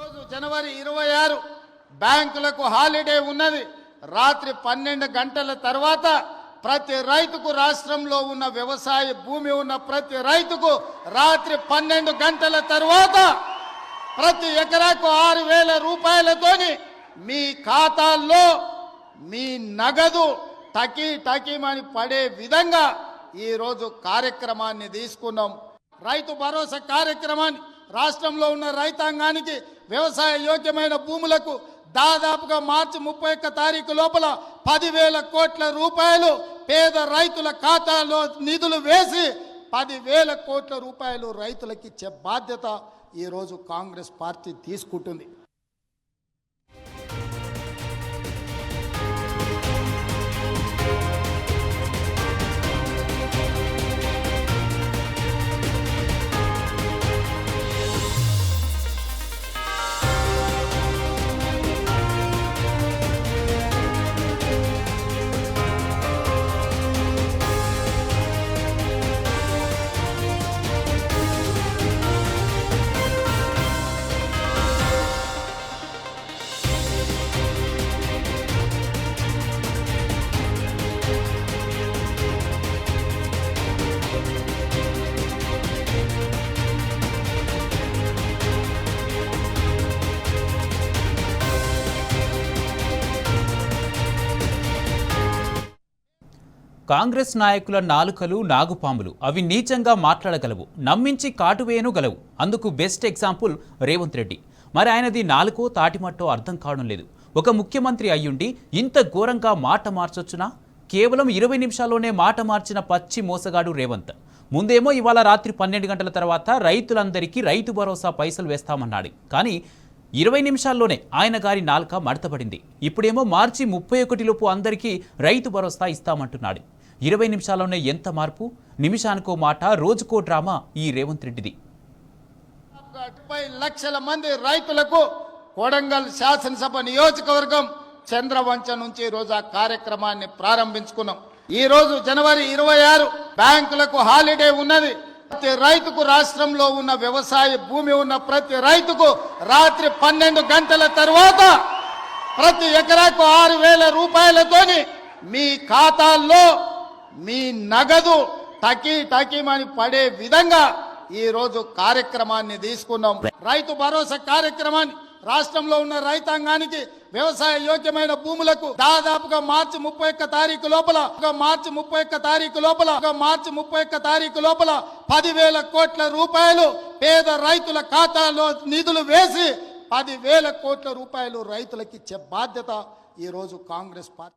ఈరోజు జనవరి 26 బ్యాంకులకు హాలిడే ఉన్నది. రాత్రి 12 గంటల తర్వాత ప్రతి రైతుకు రాష్ట్రంలో ఉన్న వ్యవసాయ భూమి ఉన్న ప్రతి రైతుకు రాత్రి 12 గంటల తర్వాత ప్రతి ఎకరాకు 6,000 రూపాయలతోని మీ ఖాతాల్లో మీ నగదు టకీమని పడే విధంగా ఈ రోజు కార్యక్రమాన్ని తీసుకున్నాం. రైతు భరోసా కార్యక్రమాన్ని రాష్ట్రంలో ఉన్న రైతాంగానికి వ్యవసాయ యోగ్యమైన భూములకు దాదాపుగా మార్చి 31 తారీఖు లోపల 10,000 కోట్ల రూపాయలు పేద రైతుల ఖాతాలో నిధులు వేసి 10,000 కోట్ల రూపాయలు రైతులకు ఇచ్చే బాధ్యత ఈ రోజు కాంగ్రెస్ పార్టీ తీసుకుంటుంది. కాంగ్రెస్ నాయకుల నాలుకలు నాగుపాములు, అవి నీచంగా మాట్లాడగలవు, నమ్మించి కాటువేయనుగలవు. అందుకు బెస్ట్ ఎగ్జాంపుల్ రేవంత్ రెడ్డి. మరి ఆయనది నాలుకో తాటిమట్టో అర్థం కావడం లేదు. ఒక ముఖ్యమంత్రి అయ్యుండి ఇంత ఘోరంగా మాట మార్చొచ్చునా? కేవలం 20 నిమిషాల్లోనే మాట మార్చిన పచ్చి మోసగాడు రేవంత్. ముందేమో ఇవాళ రాత్రి 12 గంటల తర్వాత రైతులందరికీ రైతు భరోసా పైసలు వేస్తామన్నాడు. కానీ 20 నిమిషాల్లోనే ఆయన గారి నాలుక మడతపడింది. ఇప్పుడేమో మార్చి 31 లోపు అందరికీ రైతు భరోసా ఇస్తామంటున్నాడు. 20 నిమిషాల్లోనే ఎంత మార్పు! నిమిషానికో మాట, రోజుకో డ్రామా ఈ రేవంత్ రెడ్డిది. 30 లక్షల మంది రైతులకు కొడంగల్ శాసనసభ నియోజకవర్గం చంద్రవంచ నుంచి ఈ రోజు ఆ కార్యక్రమాన్ని ప్రారంభించుకున్నాం. ఈ రోజు జనవరి 26 బ్యాంకులకు హాలిడే ఉన్నది. ప్రతి రైతుకు రాష్ట్రంలో ఉన్న వ్యవసాయ భూమి ఉన్న ప్రతి రైతుకు రాత్రి 12 గంటల తర్వాత ప్రతి ఎకరాకు 6,000 రూపాయలతోని మీ ఖాతాల్లో మీ నగదు టకీమని పడే విధంగా ఈ రోజు కార్యక్రమాన్ని తీసుకున్నాం. రైతు భరోసా కార్యక్రమాన్ని రాష్ట్రంలో ఉన్న రైతాంగానికి వ్యవసాయ యోగ్యమైన భూములకు దాదాపుగా మార్చి 31 తారీఖు లోపల 10,000 కోట్ల రూపాయలు పేద రైతుల ఖాతాలో నిధులు వేసి 10,000 కోట్ల రూపాయలు రైతులకు ఇచ్చే బాధ్యత ఈ రోజు కాంగ్రెస్ పార్టీ